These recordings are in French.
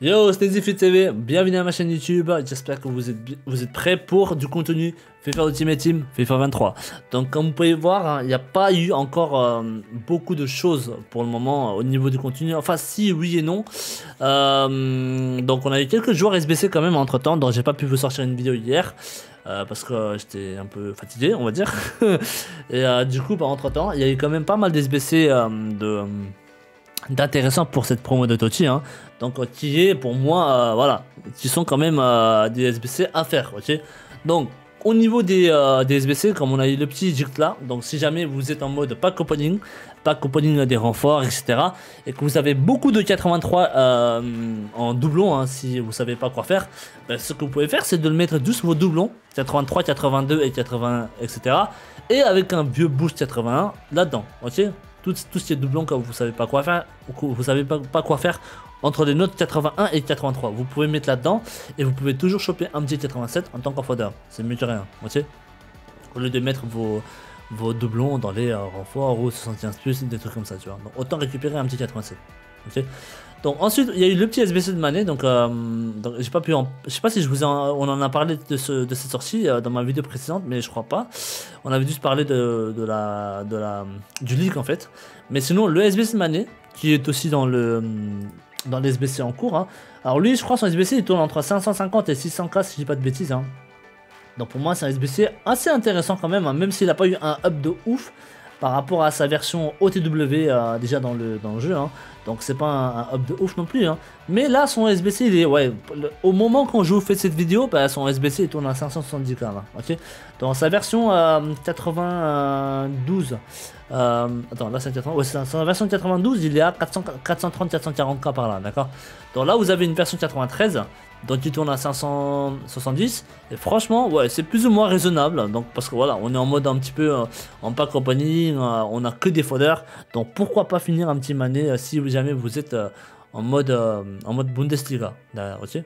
Yo, c'est Fit TV, bienvenue à ma chaîne YouTube, j'espère que vous êtes prêts pour du contenu FIFA Ultimate Team, FIFA 23. Donc comme vous pouvez voir, il n'y a pas eu encore beaucoup de choses pour le moment au niveau du contenu, enfin si, oui et non. Donc on a eu quelques joueurs SBC quand même entre temps, donc j'ai pas pu vous sortir une vidéo hier. Parce que j'étais un peu fatigué, on va dire. Et du coup, entre temps, il y a eu quand même pas mal d'SBC d'intéressant pour cette promo de Totti, hein. Donc qui est pour moi voilà, qui sont quand même des SBC à faire, ok. Donc au niveau des SBC, comme on a eu le petit gift là, donc si jamais vous êtes en mode pack opening des renforts, etc., et que vous avez beaucoup de 83 en doublon, hein, si vous savez pas quoi faire, ben, ce que vous pouvez faire c'est de le mettre tous vos doublons 83, 82 et 80, etc., et avec un vieux boost 81 là-dedans, ok. Tout ce qui est doublon quand vous savez pas quoi faire, ou que vous savez pas quoi faire entre les notes 81 et 83, vous pouvez mettre là-dedans et vous pouvez toujours choper un petit 87 en tant qu'enfodeur, c'est mieux que rien, ok. Au lieu de mettre vos doublons dans les renforts ou 75 plus, des trucs comme ça, tu vois. Donc autant récupérer un petit 87, ok. Donc ensuite il y a eu le petit SBC de Mané, donc j'ai pas pu je sais pas si on en a parlé de cette sortie dans ma vidéo précédente, mais je crois pas. On avait juste parlé du leak en fait. Mais sinon le SBC de Mané, qui est aussi dans les SBC en cours, hein. Alors lui je crois son SBC il tourne entre 550 et 600k si je dis pas de bêtises, hein. Donc pour moi c'est un SBC assez intéressant quand même, hein, même s'il n'a pas eu un up de ouf par rapport à sa version OTW déjà dans le jeu, hein. Donc c'est pas un up de ouf non plus, hein. Mais là son SBC il est, ouais, au moment quand je vous fais cette vidéo, bah, son SBC il tourne à 570k là, ok. Dans sa version 92, attends là c'est 80, ouais, sa version 92 il est à 430-440k par là, d'accord. Donc là vous avez une version 93 donc il tourne à 570 et franchement ouais c'est plus ou moins raisonnable, donc parce que voilà on est en mode un petit peu en pack compagnie, on a que des foders, donc pourquoi pas finir un petit Mané si jamais vous êtes en mode Bundesliga derrière, ok.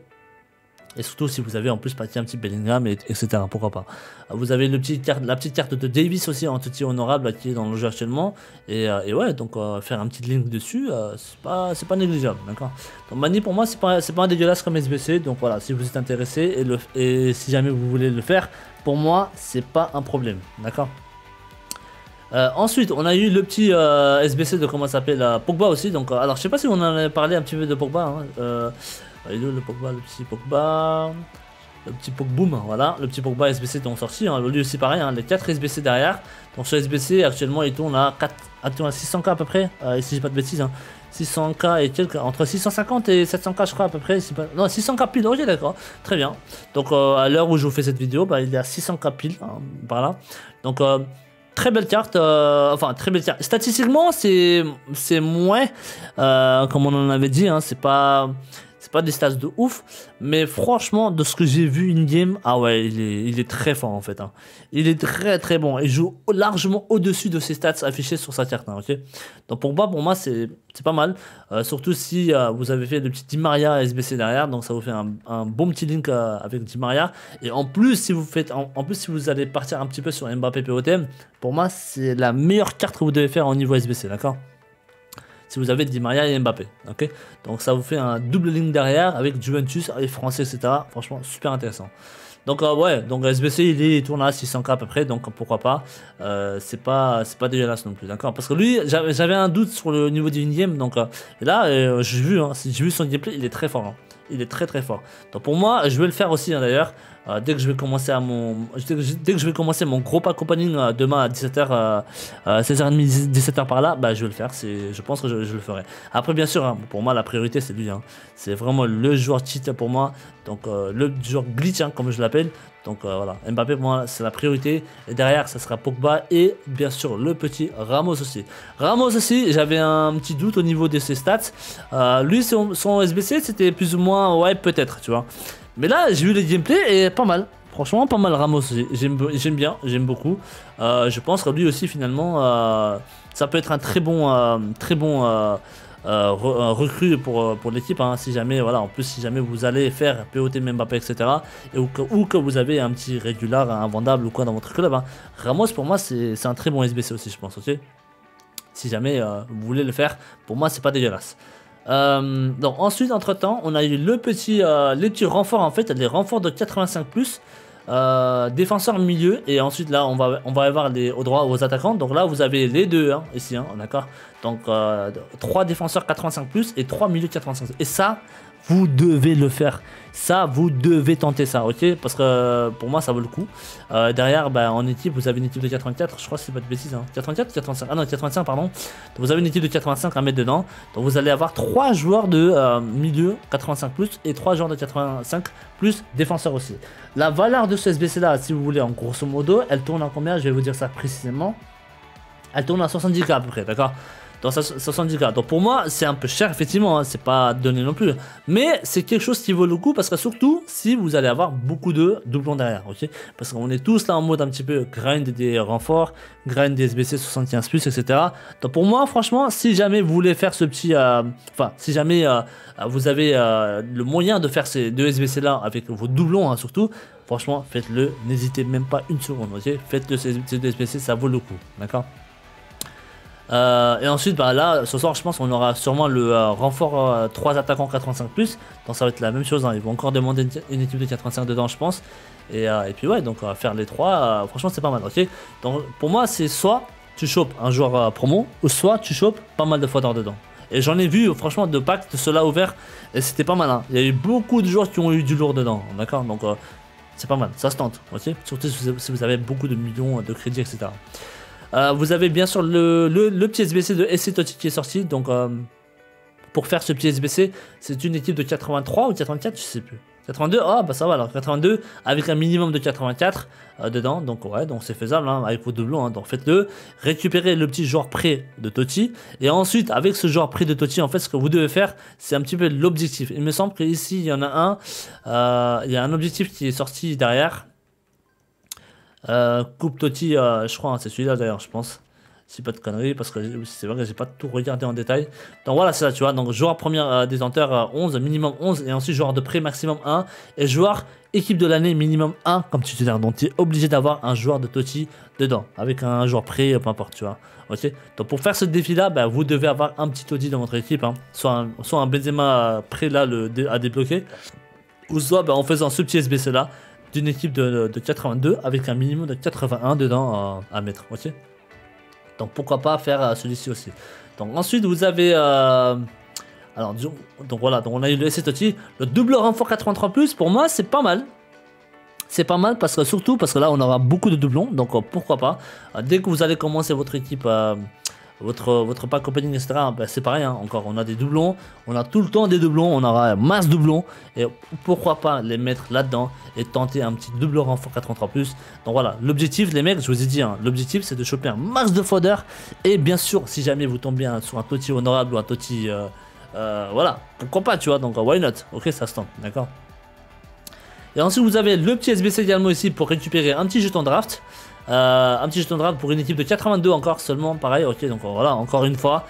Et surtout si vous avez en plus parti un petit Bellingham, etc. Pourquoi pas. Vous avez la petite carte de Davis aussi en petit honorable qui est dans le jeu actuellement. Et ouais, donc faire un petit link dessus, c'est pas négligeable, d'accord. Donc Mané pour moi c'est pas un dégueulasse comme SBC. Donc voilà, si vous êtes intéressé et si jamais vous voulez le faire, pour moi c'est pas un problème, d'accord. Ensuite, on a eu le petit SBC de comment ça s'appelle Pogba aussi. Donc, alors je sais pas si on en a parlé un petit peu de Pogba, hein. Le Pogba, le petit Pogboom, voilà, le petit Pogba SBC dont sorti, hein. Lui aussi pareil, hein, les 4 SBC derrière. Donc ce SBC actuellement il tourne à 600k à peu près, si j'ai pas de bêtises, hein. 600k et quelques, entre 650 et 700k je crois à peu près, non 600k pile, ok d'accord, très bien. Donc à l'heure où je vous fais cette vidéo, bah, il est à 600k pile, hein, par là. Donc très belle carte, enfin très belle carte. Statistiquement c'est moins, comme on en avait dit, hein, c'est pas des stats de ouf, mais franchement de ce que j'ai vu in-game, ah ouais il est très fort en fait, hein. Il est très très bon, il joue largement au-dessus de ses stats affichées sur sa carte, hein, ok. Donc pour moi c'est pas mal, surtout si vous avez fait le petit Di Maria SBC derrière, donc ça vous fait un bon petit link avec Di Maria, et en plus si vous faites en plus si vous allez partir un petit peu sur Mbappé POTM, pour moi c'est la meilleure carte que vous devez faire au niveau SBC, d'accord. Si vous avez Di Maria et Mbappé, ok. Donc ça vous fait un double ligne derrière avec Juventus et Français, etc. Franchement super intéressant. Donc ouais, donc SBC il tourne à 600k à peu près, donc pourquoi pas. C'est pas dégueulasse non plus, d'accord. Parce que lui j'avais un doute sur le niveau du in-game, donc et là j'ai vu, hein, son gameplay, il est très fort, hein. Il est très très fort. Donc pour moi je vais le faire aussi, hein, d'ailleurs. Dès que je vais commencer mon gros pack opening demain à 17h, 16h30, 17h par là, bah je vais le faire, je pense que je le ferai. Après bien sûr, hein, pour moi la priorité c'est lui, hein. C'est vraiment le joueur cheat pour moi, donc le joueur glitch, hein, comme je l'appelle. Donc voilà, Mbappé pour moi c'est la priorité, et derrière ça sera Pogba et bien sûr le petit Ramos aussi. Ramos aussi, j'avais un petit doute au niveau de ses stats. Lui son SBC c'était plus ou moins ouais peut-être, tu vois. Mais là j'ai vu le gameplay et pas mal, franchement pas mal Ramos, j'aime bien, j'aime beaucoup. Je pense que lui aussi finalement ça peut être un très bon recrue pour l'équipe, hein, si jamais voilà, en plus si jamais vous allez faire POT Mbappé, etc., et ou que vous avez un petit régular invendable ou quoi dans votre club, hein. Ramos pour moi c'est un très bon SBC aussi, je pense, ok. Si jamais vous voulez le faire, pour moi c'est pas dégueulasse. Donc ensuite, entre temps, on a eu les petits renforts en fait, les renforts de 85 plus, défenseur milieu, et ensuite là on va avoir au droit aux attaquants. Donc là vous avez les deux hein, ici, hein, d'accord. Donc 3 défenseurs 85 plus et 3 milieux 85. Et ça, vous devez le faire. Ça, vous devez tenter ça, ok? Parce que pour moi, ça vaut le coup. Derrière, bah, en équipe, vous avez une équipe de 84. Je crois que c'est pas de bêtises. Hein. 84 ou 85? Ah non, 85, pardon. Donc, vous avez une équipe de 85 à mettre dedans. Donc, vous allez avoir 3 joueurs de milieu 85 plus et 3 joueurs de 85 plus défenseurs aussi. La valeur de ce SBC là, si vous voulez, en grosso modo, elle tourne en combien? Je vais vous dire ça précisément. Elle tourne à 70K à peu près, d'accord? Dans 70K. Donc pour moi, c'est un peu cher, effectivement, hein, c'est pas donné non plus. Mais c'est quelque chose qui vaut le coup parce que surtout si vous allez avoir beaucoup de doublons derrière, ok? Parce qu'on est tous là en mode un petit peu grind des renforts, grind des SBC 75+, etc. Donc pour moi, franchement, si jamais vous voulez faire ce petit... Enfin, si jamais vous avez le moyen de faire ces deux SBC là avec vos doublons, hein, surtout, franchement, faites-le. N'hésitez même pas une seconde, ok? Faites-le ces deux SBC, ça vaut le coup, d'accord? Et ensuite bah là ce soir je pense on aura sûrement le renfort 3 attaquants 85+, donc ça va être la même chose hein. Ils vont encore demander une équipe de 85 dedans je pense, et puis ouais, donc on va faire les 3, franchement c'est pas mal, ok. Donc pour moi c'est soit tu chopes un joueur promo, ou soit tu chopes pas mal de fodder dedans. Et j'en ai vu franchement de packs de ceux-là ouverts, et c'était pas mal hein. Il y a eu beaucoup de joueurs qui ont eu du lourd dedans, d'accord. Donc c'est pas mal, ça se tente, ok. Surtout si vous avez beaucoup de millions de crédits, etc. Vous avez bien sûr le petit SBC de SC Totti qui est sorti. Donc pour faire ce petit SBC, c'est une équipe de 83 ou 84, je sais plus. 82, ah bah ça va alors, 82 avec un minimum de 84 dedans. Donc ouais, donc c'est faisable hein, avec vos doublons, hein, donc faites-le. Récupérez le petit joueur prêt de Totti. Et ensuite, avec ce joueur prêt de Totti, en fait, ce que vous devez faire, c'est un petit peu l'objectif. Il me semble qu'ici, il y en a un. Il y a un objectif qui est sorti derrière. Coupe Totti, je crois, hein, c'est celui-là d'ailleurs, je pense. Si pas de conneries, parce que c'est vrai que j'ai pas tout regardé en détail. Donc voilà, c'est ça, tu vois. Donc joueur premier détenteur 11, minimum 11, et ensuite joueur de prêt maximum 1, et joueur équipe de l'année minimum 1 comme titulaire. Donc tu es obligé d'avoir un joueur de Totti dedans, avec un joueur prêt, peu importe, tu vois. Ok. Donc pour faire ce défi-là, bah, vous devez avoir un petit Totti dans votre équipe, hein. Soit un Benzema prêt là à débloquer, ou soit bah, en faisant ce petit SBC là d'une équipe de 82 avec un minimum de 81 dedans à mettre, ok. Donc pourquoi pas faire celui-ci aussi. Donc ensuite vous avez alors donc voilà, donc on a eu le SC Totti, le double renfort 83+, pour moi c'est pas mal. C'est pas mal parce que surtout parce que là on aura beaucoup de doublons, donc pourquoi pas. Dès que vous allez commencer votre équipe, votre pack opening, etc. Ben c'est pareil, hein, encore on a des doublons, on a tout le temps des doublons, on aura masse doublons, et pourquoi pas les mettre là-dedans et tenter un petit double renfort 83+. Donc voilà, l'objectif les mecs, je vous ai dit, hein, l'objectif c'est de choper un max de fodder, et bien sûr si jamais vous tombez sur un Totti honorable ou un Totti, voilà, pourquoi pas, tu vois, donc why not, ok, ça se tente, d'accord. Et ensuite vous avez le petit SBC également ici pour récupérer un petit jeton draft. Un petit jeton draft pour une équipe de 82 encore seulement, pareil, ok, donc voilà, encore une fois,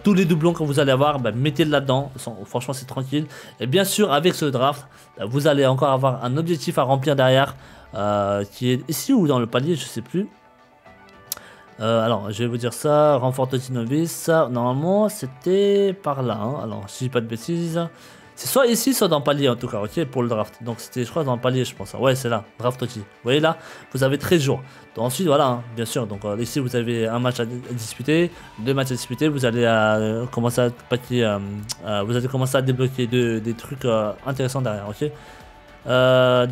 tous les doublons que vous allez avoir, bah, mettez-le là-dedans, franchement c'est tranquille. Et bien sûr avec ce draft, bah, vous allez encore avoir un objectif à remplir derrière, qui est ici ou dans le palier, je sais plus. Alors je vais vous dire ça, renfort Totti novice, ça normalement c'était par là, hein. Alors si je dis pas de bêtises... C'est soit ici, soit dans le palier en tout cas, ok, pour le draft. Donc c'était, je crois, dans le palier, je pense. Ouais, c'est là, draft Totti. Vous voyez là, vous avez 13 jours. Donc ensuite, voilà, hein, bien sûr. Donc ici, vous avez un match à disputer, 2 matchs à disputer. Vous allez commencer à débloquer des trucs intéressants derrière, ok. Ouais,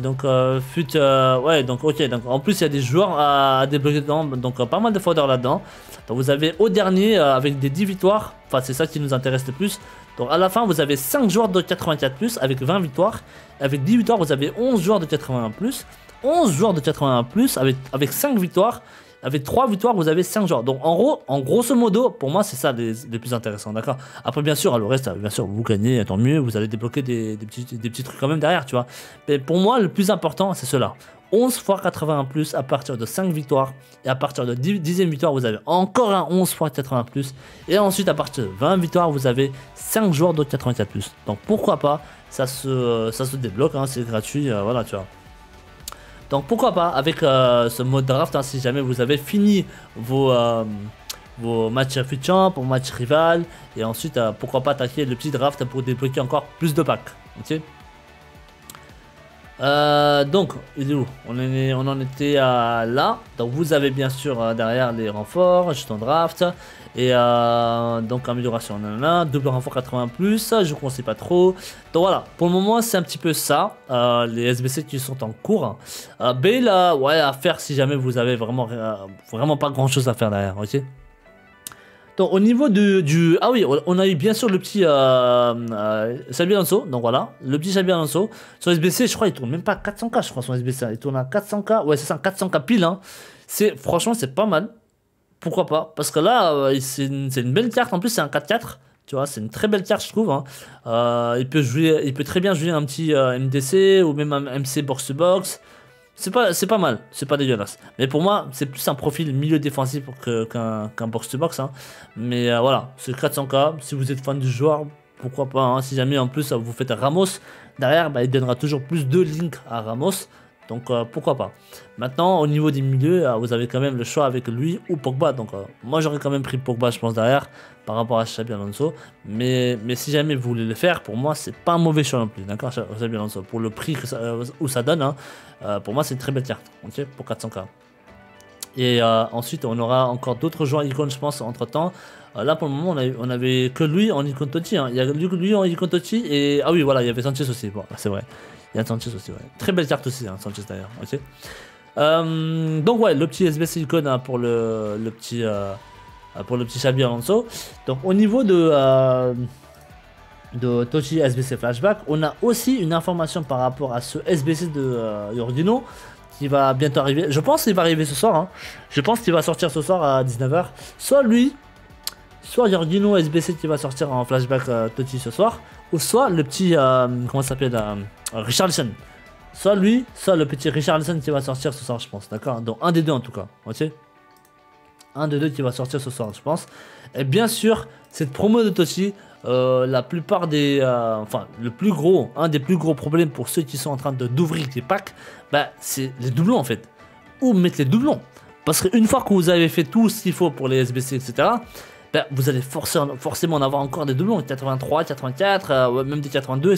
donc ok. Donc en plus, il y a des joueurs à débloquer dedans, donc pas mal de fodder là-dedans. Donc vous avez au dernier avec des 10 victoires. Enfin, c'est ça qui nous intéresse le plus. Donc à la fin, vous avez 5 joueurs de 84+, avec 20 victoires. Avec 10 victoires, vous avez 11 joueurs de 81+. 11 joueurs de 81+, avec 5 victoires. Avec 3 victoires, vous avez 5 joueurs. Donc en grosso modo, pour moi, c'est ça les plus intéressants, d'accord. Après, bien sûr, le reste, bien sûr, vous gagnez, tant mieux. Vous allez débloquer des petits trucs quand même derrière, tu vois. Mais pour moi, le plus important, c'est cela. 11 fois 81+ à partir de 5 victoires, et à partir de 10e victoire vous avez encore un 11 fois 80+, et ensuite à partir de 20 victoires vous avez 5 joueurs de 84+. Donc pourquoi pas, ça se débloque, hein, c'est gratuit, voilà, tu vois. Donc pourquoi pas avec ce mode draft, hein, si jamais vous avez fini vos vos matchs futur, vos matchs rival, et ensuite pourquoi pas attaquer le petit draft pour débloquer encore plus de packs. Ok. Donc, il est où on en était là. Donc, vous avez bien sûr derrière les renforts, jetons draft. Et donc, amélioration, double renfort 80+, je ne conseille pas trop. Donc voilà, pour le moment, c'est un petit peu ça. Les SBC qui sont en cours. Bale, ouais, à faire si jamais vous avez vraiment pas grand chose à faire derrière, ok. Donc au niveau du... Ah oui, on a eu bien sûr le petit Xabi Alonso. Donc voilà, le petit Xabi Alonso. Sur SBC, je crois il tourne même pas 400k, je crois, son SBC. Il tourne à 400k. Ouais, c'est ça, 400k pile. Hein. Franchement, c'est pas mal. Pourquoi pas? Parce que là, c'est une belle carte. En plus, c'est un 4-4. Tu vois, c'est une très belle carte, je trouve. Hein. Il peut très bien jouer un petit MDC ou même un MC box-to-box. C'est pas mal, c'est pas dégueulasse. Mais pour moi, c'est plus un profil milieu défensif qu'un box-to-box. Hein. Mais voilà, c'est 400k. Si vous êtes fan du joueur, pourquoi pas. Hein. Si jamais en plus vous faites Ramos, derrière, bah, il donnera toujours plus de link à Ramos. Donc pourquoi pas. Maintenant, au niveau des milieux, vous avez quand même le choix avec lui ou Pogba. Donc moi, j'aurais quand même pris Pogba, je pense, derrière, par rapport à Xabi Alonso. Mais si jamais vous voulez le faire, pour moi, c'est pas un mauvais choix non plus. D'accord, Xabi Alonso. Pour le prix où ça donne, hein, pour moi, c'est une très belle carte. Ok, pour 400k. Et ensuite, on aura encore d'autres joueurs icônes, je pense, entre temps. Là, pour le moment, on avait que lui en icône Totti. Hein. Il y a lui en icône Totti. Et ah oui, voilà, il y avait Sanchez aussi. Bon, c'est vrai. Il y a Sanchez aussi, ouais. Très belle carte aussi, hein, Sanchez d'ailleurs. Ok. Donc ouais, le petit SBC icône hein, pour le petit Xabi Alonso. Donc au niveau de Totti SBC Flashback, on a aussi une information par rapport à ce SBC de Jorginho qui va bientôt arriver. Je pense qu'il va arriver ce soir. Hein. Je pense qu'il va sortir ce soir à 19h. Soit lui, soit Jorginho SBC qui va sortir en flashback Totti ce soir, ou soit le petit comment ça s'appelle Richarlison. Soit lui, soit le petit Richarlison qui va sortir ce soir, je pense. D'accord. Donc un des deux en tout cas. Ok. Un des deux qui va sortir ce soir, je pense. Et bien sûr, cette promo de Totti, la plupart des, enfin le plus gros, un des plus gros problèmes pour ceux qui sont en train d'ouvrir les packs, bah c'est les doublons en fait. Où mettre les doublons? Parce qu'une fois que vous avez fait tout ce qu'il faut pour les SBC, etc. Ben, vous allez forcément en avoir encore des doublons, 83, 84, même des 82,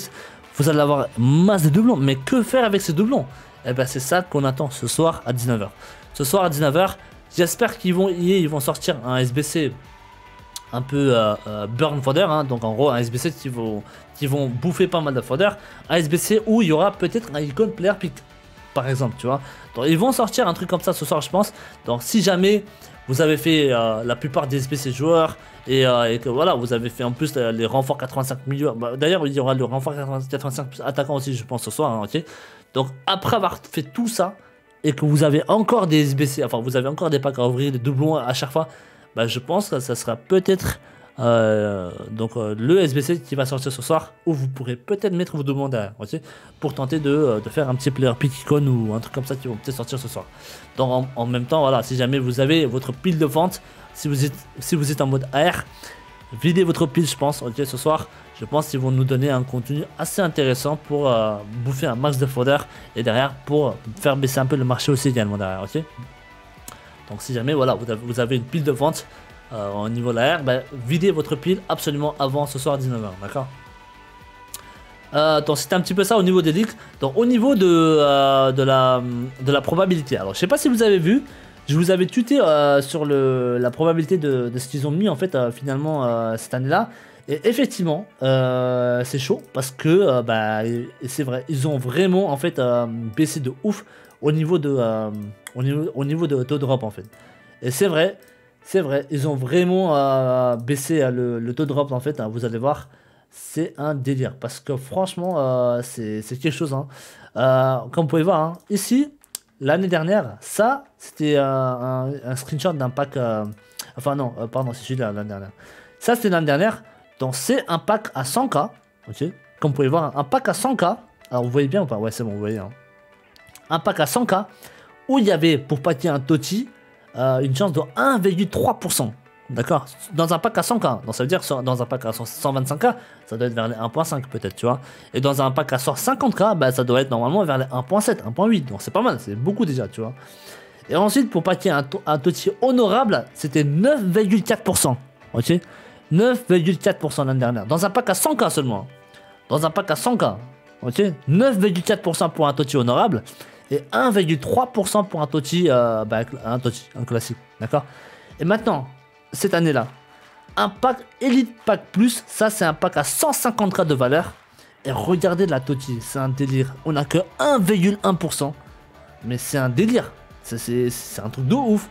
vous allez avoir masse de doublons. Mais que faire avec ces doublons? Eh ben, c'est ça qu'on attend ce soir à 19h. Ce soir à 19h, j'espère qu'ils vont sortir un SBC un peu burn fodder, hein, donc en gros un SBC qui vont bouffer pas mal de fodder, un SBC où il y aura peut-être un icône player pick, par exemple, tu vois. Donc ils vont sortir un truc comme ça ce soir, je pense. Donc si jamais vous avez fait la plupart des SBC joueurs et que voilà, vous avez fait en plus les renforts 85 millions. Bah, d'ailleurs, il y aura le renfort 85 plus attaquant aussi, je pense, ce soir. Hein, ok. Donc après avoir fait tout ça et que vous avez encore des SBC, enfin vous avez encore des packs à ouvrir, des doublons à chaque fois, bah, je pense que ça sera peut-être le SBC qui va sortir ce soir, où vous pourrez peut-être mettre vos doublons derrière, ok, pour tenter de faire un petit player pick icon ou un truc comme ça qui vont peut-être sortir ce soir. Donc en même temps, voilà, si jamais vous avez votre pile de vente, si vous êtes en mode AR, videz votre pile, je pense, ok, ce soir. Je pense qu'ils vont nous donner un contenu assez intéressant pour bouffer un max de fodder et derrière pour faire baisser un peu le marché aussi également derrière, ok. Donc si jamais voilà, vous avez une pile de vente au niveau de l'AR, bah, videz votre pile absolument avant ce soir à 19h, d'accord. Donc c'était un petit peu ça au niveau des leaks. Donc au niveau de la probabilité, alors je sais pas si vous avez vu, je vous avais tuté sur la probabilité de ce qu'ils ont mis en fait finalement cette année là. Et effectivement c'est chaud parce que bah, c'est vrai, ils ont vraiment en fait baissé de ouf au niveau de taux drop en fait. Et c'est vrai, ils ont vraiment baissé le taux drop en fait, hein, vous allez voir, c'est un délire. Parce que franchement, c'est quelque chose. Hein. Comme vous pouvez voir, hein, ici, l'année dernière, ça, c'était un screenshot d'un pack... enfin non, pardon, c'est celui-là l'année dernière. Ça, c'était l'année dernière, donc c'est un pack à 100k, ok. Comme vous pouvez voir, un pack à 100k, alors vous voyez bien ou pas? Ouais, c'est bon, vous voyez. Hein. Un pack à 100k, où il y avait, pour paquer un Totti, une chance de 1,3%. D'accord. Dans un pack à 100k. Donc ça veut dire dans un pack à 125k, ça doit être vers les 1.5 peut-être, tu vois. Et dans un pack à 150k, bah, ça doit être normalement vers les 1.7, 1.8. Donc c'est pas mal, c'est beaucoup déjà, tu vois. Et ensuite, pour paquer un Totti honorable, c'était 9,4%. Ok, 9,4% l'année dernière. Dans un pack à 100K seulement. Dans un pack à 100K. Ok, 9,4% pour un Totti honorable. Et 1,3% pour un Totti, un classique. D'accord. Et maintenant, cette année-là, un pack Elite Pack Plus, ça c'est un pack à 150K de valeur. Et regardez la Totti, c'est un délire. On n'a que 1,1%. Mais c'est un délire. C'est un truc de ouf.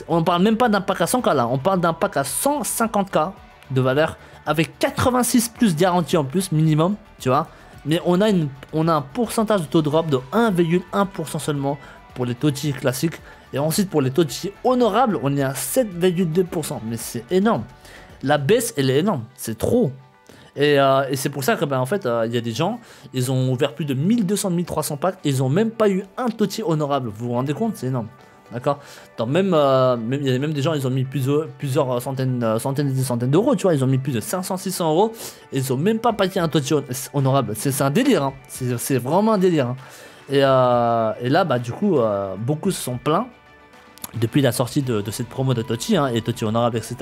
On parle même pas d'un pack à 100K là. On parle d'un pack à 150K de valeur. Avec 86 plus garantie en plus, minimum. Tu vois. Mais on a un pourcentage de taux de drop de 1,1% seulement pour les Totti classiques. Et ensuite pour les Totti honorables, on est à 7,2%. Mais c'est énorme. La baisse, elle est énorme. C'est trop. Et c'est pour ça que en fait, il y a des gens, ils ont ouvert plus de 1200-1300 packs, et ils ont même pas eu un Totti honorable. Vous vous rendez compte? C'est énorme. D'accord. Même il y a même des gens, ils ont mis plusieurs centaines et des centaines d'euros, tu vois. Ils ont mis plus de 500-600 euros, et ils ont même pas paqué un Totti honorable. C'est un délire, hein. C'est vraiment un délire, hein. Et là, du coup, beaucoup se sont plaints depuis la sortie de cette promo de Totti, hein, et Totti honorable, etc.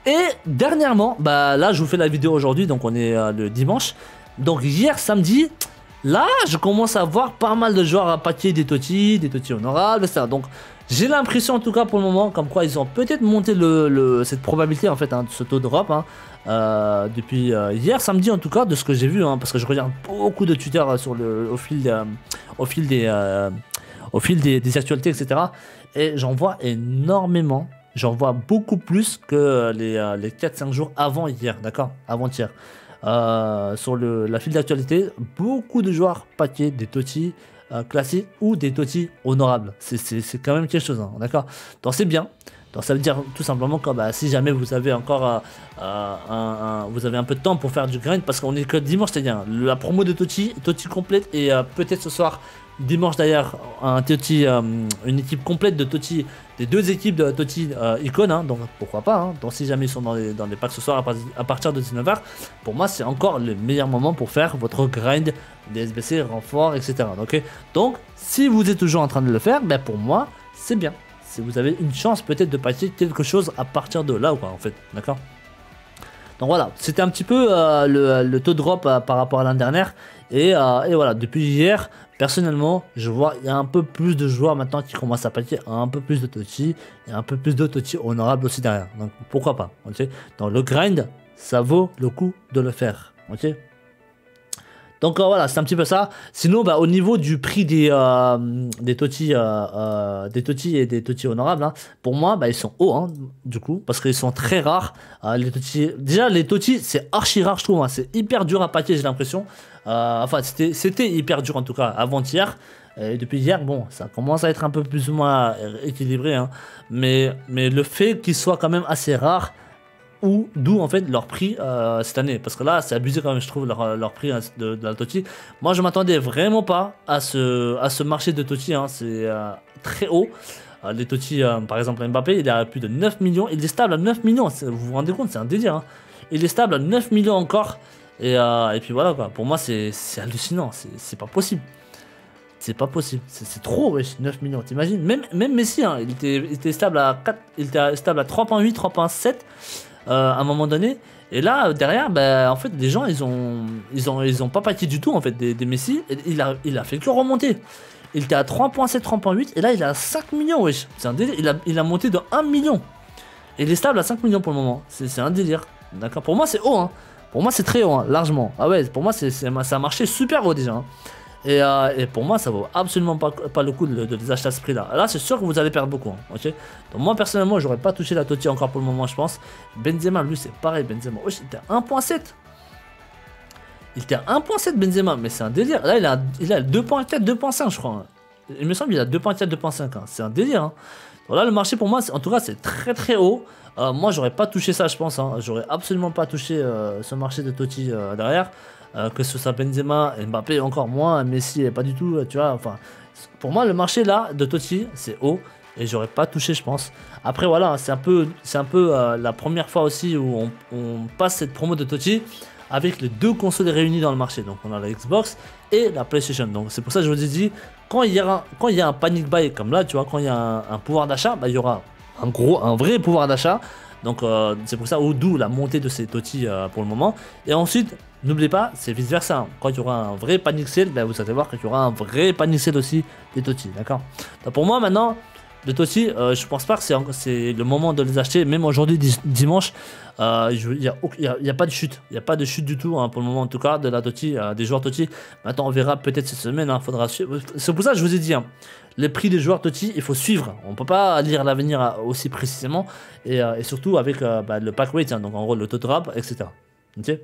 Et dernièrement, là je vous fais la vidéo aujourd'hui, donc on est le dimanche. Donc hier samedi, là je commence à voir pas mal de joueurs à paquer des Totti honorables, etc. Donc j'ai l'impression en tout cas pour le moment, comme quoi ils ont peut-être monté cette probabilité en fait, hein, de ce taux de drop, hein, depuis hier samedi en tout cas, de ce que j'ai vu, hein, parce que je regarde beaucoup de Twitter au fil des actualités, etc. Et j'en vois énormément. J'en vois beaucoup plus que les 4-5 jours avant hier, d'accord? Avant-hier. Sur la file d'actualité, beaucoup de joueurs paquets des Totti classiques ou des Totti honorables. C'est quand même quelque chose, hein, d'accord? Donc c'est bien. Donc ça veut dire tout simplement que si jamais vous avez encore vous avez un peu de temps pour faire du grind, parce qu'on est que dimanche, c'est-à-dire la promo de Totti complète, et peut-être ce soir, dimanche d'ailleurs, une équipe complète de Totti, des deux équipes de Totti Icon, hein, donc pourquoi pas, hein. Donc si jamais ils sont dans les packs ce soir à partir de 19h, pour moi c'est encore le meilleur moment pour faire votre grind des SBC, renforts, etc. Donc si vous êtes toujours en train de le faire, pour moi c'est bien. Si vous avez une chance peut-être de passer quelque chose à partir de là, quoi, en fait, d'accord. Donc voilà, c'était un petit peu le taux de drop par rapport à l'année dernière. Et voilà, depuis hier, personnellement, je vois il y a un peu plus de joueurs maintenant qui commencent à paquer un peu plus de Totti, et un peu plus de Totti honorables aussi derrière. Donc pourquoi pas, ok. Donc le grind, ça vaut le coup de le faire, ok. Donc voilà, c'est un petit peu ça. Sinon, au niveau du prix des Totti et des Totti honorables, hein, pour moi, ils sont hauts, hein, du coup, parce qu'ils sont très rares. Les Totti, déjà, les Totti, c'est archi rare, je trouve, hein, c'est hyper dur à paquer, j'ai l'impression. Enfin, c'était hyper dur en tout cas avant-hier. Et depuis hier, bon, ça commence à être un peu plus ou moins équilibré, hein, mais le fait qu'ils soient quand même assez rares, d'où en fait leur prix cette année, parce que là c'est abusé quand même, je trouve, leur prix, hein, de la Totti. Moi je m'attendais vraiment pas à ce marché de Totti, hein. C'est très haut. Les Totti, par exemple Mbappé, il est à plus de 9 millions, il est stable à 9 millions, vous vous rendez compte, c'est un délire, hein. Il est stable à 9 millions encore, et puis voilà quoi, pour moi c'est hallucinant, c'est pas possible. C'est pas possible, c'est trop, wesh, 9 millions, t'imagines? Même Messi, hein, il était stable à 4, il était stable à 3.8, 3.7 à un moment donné. Et là, derrière, en fait, les gens, ils ont pas paqué du tout, en fait, des Messi. Et il a fait que remonter. Il était à 3.7, 3.8, et là, il est à 5 millions, wesh. C'est un délire, il a monté de 1 million. Et il est stable à 5 millions pour le moment. C'est un délire, d'accord? Pour moi, c'est haut, hein. Pour moi, c'est très haut, hein, largement. Ah ouais, pour moi, c'est un marché super haut, déjà, hein. Et pour moi, ça vaut absolument pas le coup de les acheter à ce prix-là. Là, c'est sûr que vous allez perdre beaucoup, hein, ok. Donc moi, personnellement, j'aurais pas touché la Totti encore pour le moment, je pense. Benzema, lui, c'est pareil, Benzema. Oh, il était à 1.7. Il était à 1.7 Benzema, mais c'est un délire. Là, il a 2.4, 2.5, je crois, hein. Il me semble qu'il a 2.4, 2.5, hein. C'est un délire, hein. Donc là, le marché, pour moi, en tout cas, c'est très très haut. Moi, j'aurais pas touché ça, je pense, hein. J'aurais absolument pas touché ce marché de Totti derrière. Que ce soit Benzema, Mbappé encore moins, Messi pas du tout, tu vois. Enfin, pour moi, le marché là de Totti, c'est haut, et j'aurais pas touché, je pense. Après voilà, c'est un peu la première fois aussi où on passe cette promo de Totti. avec les deux consoles réunies dans le marché. Donc on a la Xbox et la PlayStation. Donc c'est pour ça que je vous ai dit, quand il y a un panic buy comme là, tu vois, quand il y a un pouvoir d'achat, bah, il y aura un vrai pouvoir d'achat. Donc c'est pour ça, d'où la montée de ces TOTY pour le moment. Et ensuite, n'oubliez pas, c'est vice versa. Hein. Quand il y aura un vrai panic sale, ben, vous allez voir qu'il y aura un vrai panic sale aussi des TOTY. D'accord. Pour moi maintenant, les TOTY, je pense pas que c'est le moment de les acheter. Même aujourd'hui, dimanche, il n'y a pas de chute. Il n'y a pas de chute du tout, hein, pour le moment en tout cas, de la TOTY, des joueurs TOTY. Maintenant, on verra peut-être cette semaine. Hein, faudra suivre. C'est pour ça que je vous ai dit, hein, les prix des joueurs TOTY, il faut suivre. On ne peut pas lire l'avenir aussi précisément. Et surtout avec le pack rate, hein, donc en gros le total rap, etc. Okay.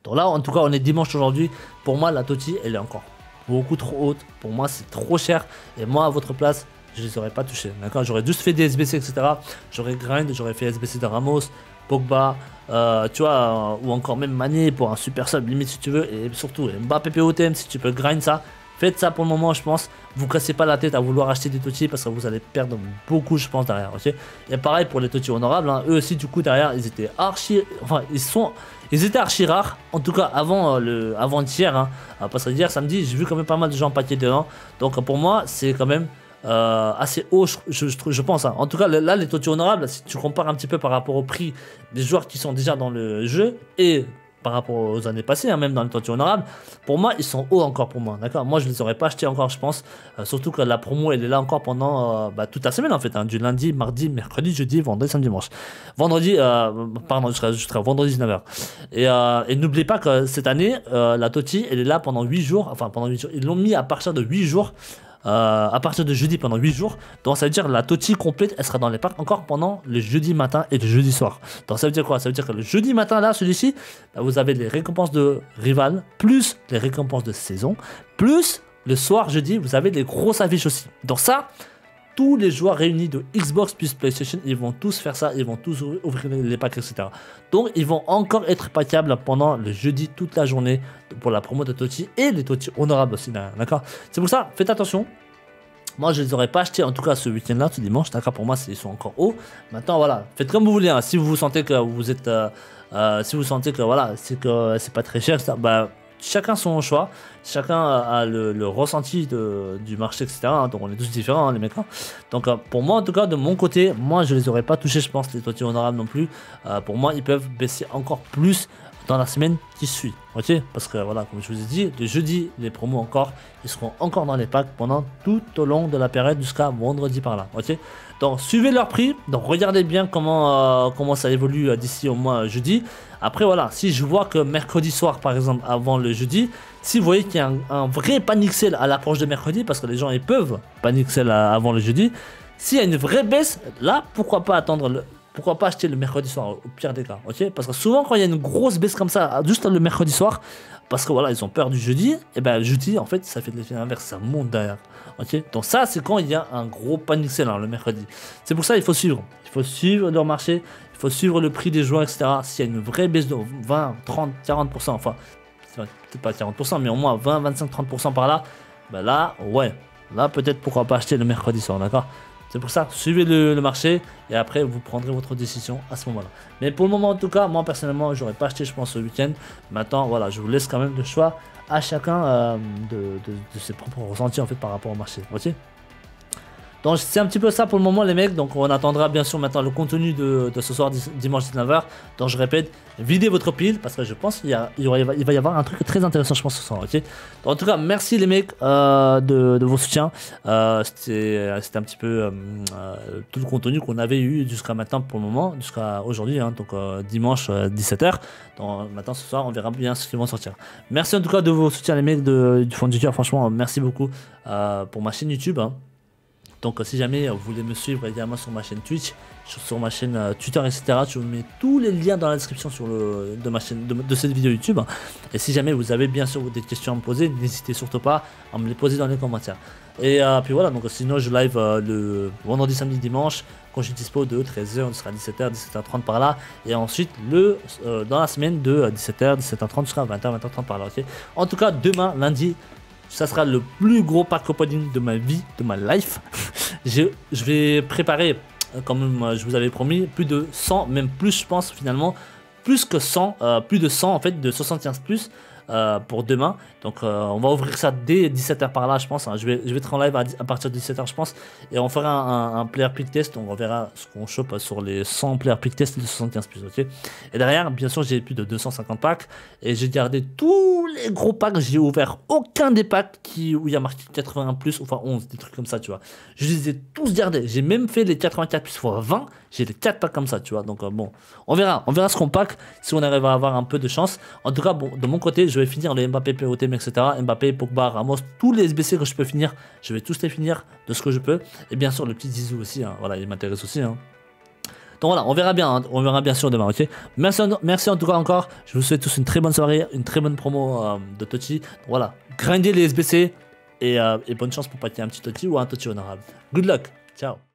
Donc là, en tout cas, on est dimanche aujourd'hui. Pour moi, la TOTY, elle est encore beaucoup trop haute. Pour moi, c'est trop cher. Et moi, à votre place, je les aurais pas touchés. D'accord, j'aurais juste fait des SBC, etc. J'aurais grind, j'aurais fait SBC de Ramos, Pogba, tu vois, ou encore même Mané pour un super sub limite si tu veux. Et surtout, Mbappé POTM si tu peux grind ça. Faites ça pour le moment, je pense. Vous cassez pas la tête à vouloir acheter des TOTY parce que vous allez perdre beaucoup, je pense, derrière. Ok. Et pareil pour les TOTY honorables. Hein. Eux aussi, du coup, derrière, ils étaient archi. Enfin, ils étaient archi rares. En tout cas, avant-hier. Hein. Parce que hier, samedi, j'ai vu quand même pas mal de gens paquer dedans. Donc pour moi, c'est quand même assez haut, je pense. Hein. En tout cas, là, les TOTY honorables, si tu compares un petit peu par rapport au prix des joueurs qui sont déjà dans le jeu et par rapport aux années passées, hein, même dans les TOTY honorables, pour moi, ils sont hauts encore pour moi. D'accord. Moi, je les aurais pas achetés encore, je pense. Surtout que la promo, elle est là encore pendant toute la semaine en fait, hein, du lundi, mardi, mercredi, jeudi, vendredi, samedi, dimanche. Vendredi, pardon, jusqu'à vendredi 19h. Et n'oubliez pas que cette année, la TOTY, elle est là pendant 8 jours. Enfin, pendant 8 jours. Ils l'ont mis à partir de 8 jours. À partir de jeudi pendant 8 jours. Donc ça veut dire la TOTY complète, elle sera dans les packs encore pendant le jeudi matin et le jeudi soir. Donc ça veut dire quoi? Ça veut dire que le jeudi matin là, celui-ci, vous avez les récompenses de rival, plus les récompenses de saison, plus le soir jeudi, vous avez les grosses affiches aussi. Donc ça, tous les joueurs réunis de Xbox plus PlayStation, ils vont tous faire ça, ils vont tous ouvrir les packs, etc. Donc ils vont encore être packables pendant le jeudi toute la journée pour la promo de TOTY et les TOTY honorables aussi, d'accord. C'est pour ça, faites attention. Moi, je les aurais pas achetés en tout cas ce week-end-là, ce dimanche, d'accord. Pour moi, ils sont encore hauts. Maintenant, voilà, faites comme vous voulez. Hein. Si vous sentez que vous êtes, si vous sentez que voilà, c'est pas très cher, ça, bah chacun son choix, chacun a le ressenti du marché, etc. Hein, donc on est tous différents, hein, les mecs. Hein. Donc pour moi, en tout cas, de mon côté, moi je les aurais pas touchés, je pense, les TOTY honorables non plus. Pour moi, ils peuvent baisser encore plus dans la semaine qui suit. Ok, parce que voilà, comme je vous ai dit, le jeudi, les promos encore, ils seront encore dans les packs pendant tout au long de la période jusqu'à vendredi par là. Ok, donc suivez leur prix, donc regardez bien comment ça évolue d'ici au mois jeudi. Après voilà, si je vois que mercredi soir par exemple avant le jeudi, si vous voyez qu'il y a un vrai panic sale à l'approche de mercredi, parce que les gens ils peuvent panic sale avant le jeudi, s'il y a une vraie baisse, là pourquoi pas attendre pourquoi pas acheter le mercredi soir au pire des cas, ok? Parce que souvent quand il y a une grosse baisse comme ça, juste le mercredi soir, parce que voilà, ils ont peur du jeudi, et ben jeudi en fait ça fait de l'effet inverse, ça monte derrière, ok? Donc ça c'est quand il y a un gros panic sale hein, le mercredi. C'est pour ça il faut suivre leur marché, il faut suivre le prix des joueurs, etc. S'il y a une vraie baisse de 20, 30, 40%, enfin peut-être pas 40%, mais au moins 20, 25, 30% par là, ben là ouais, là peut-être pourquoi pas acheter le mercredi soir, d'accord? C'est pour ça, suivez le marché et après vous prendrez votre décision à ce moment-là. Mais pour le moment en tout cas, moi personnellement, j'aurais pas acheté je pense ce week-end. Maintenant, voilà, je vous laisse quand même le choix à chacun de ses propres ressentis en fait par rapport au marché. Ok. Donc c'est un petit peu ça pour le moment les mecs, donc on attendra bien sûr maintenant le contenu de ce soir dimanche 19h. Donc je répète, videz votre pile parce que je pense qu'il va y avoir un truc très intéressant je pense ce soir, ok. Donc, en tout cas merci les mecs de vos soutiens, c'était un petit peu tout le contenu qu'on avait eu jusqu'à maintenant pour le moment, jusqu'à aujourd'hui, hein, donc dimanche 17h. Donc maintenant ce soir on verra bien ce qui vont sortir. Merci en tout cas de vos soutiens les mecs du fond du cœur, franchement merci beaucoup pour ma chaîne YouTube. Hein. Donc si jamais vous voulez me suivre également sur ma chaîne Twitch, sur ma chaîne Twitter, etc. Je vous mets tous les liens dans la description de ma chaîne, de cette vidéo YouTube. Et si jamais vous avez bien sûr des questions à me poser, n'hésitez surtout pas à me les poser dans les commentaires. Et puis voilà, donc sinon je live le vendredi, samedi, dimanche, quand je suis dispo de 13h jusqu'à 17h, 17h30 par là. Et ensuite dans la semaine de 17h, 17h30 jusqu'à 20h, 20h30 par là. Okay. En tout cas, demain, lundi, ça sera le plus gros pack opening de ma vie, de ma life. Je vais préparer, comme je vous avais promis, plus de 100, même plus je pense finalement, plus que 100, plus de 100 en fait, de 75 plus. Pour demain, donc on va ouvrir ça dès 17h par là, je pense, hein. Je vais être en live à partir de 17h, je pense, et on fera un player pick test, on verra ce qu'on chope sur les 100 player pick test de 75 plus, ok. Et derrière, bien sûr, j'ai plus de 250 packs, et j'ai gardé tous les gros packs, j'ai ouvert aucun des packs où il y a marqué 81 plus, enfin 11, des trucs comme ça, tu vois. Je les ai tous gardés, j'ai même fait les 84 plus x 20, j'ai les 4 packs comme ça, tu vois, donc bon, on verra ce qu'on pack, si on arrive à avoir un peu de chance. En tout cas, bon, de mon côté, je vais finir les Mbappé, POTM, etc. Mbappé, Pogba, Ramos, tous les SBC que je peux finir, je vais tous les finir de ce que je peux. Et bien sûr, le petit Zizou aussi, hein. Voilà, il m'intéresse aussi, hein. Donc voilà, on verra bien, hein. On verra bien sûr demain, ok. Merci en tout cas encore. Je vous souhaite tous une très bonne soirée, une très bonne promo de Totti. Donc voilà, grindez les SBC et bonne chance pour paquer un petit Totti ou un Totti honorable. Good luck, ciao.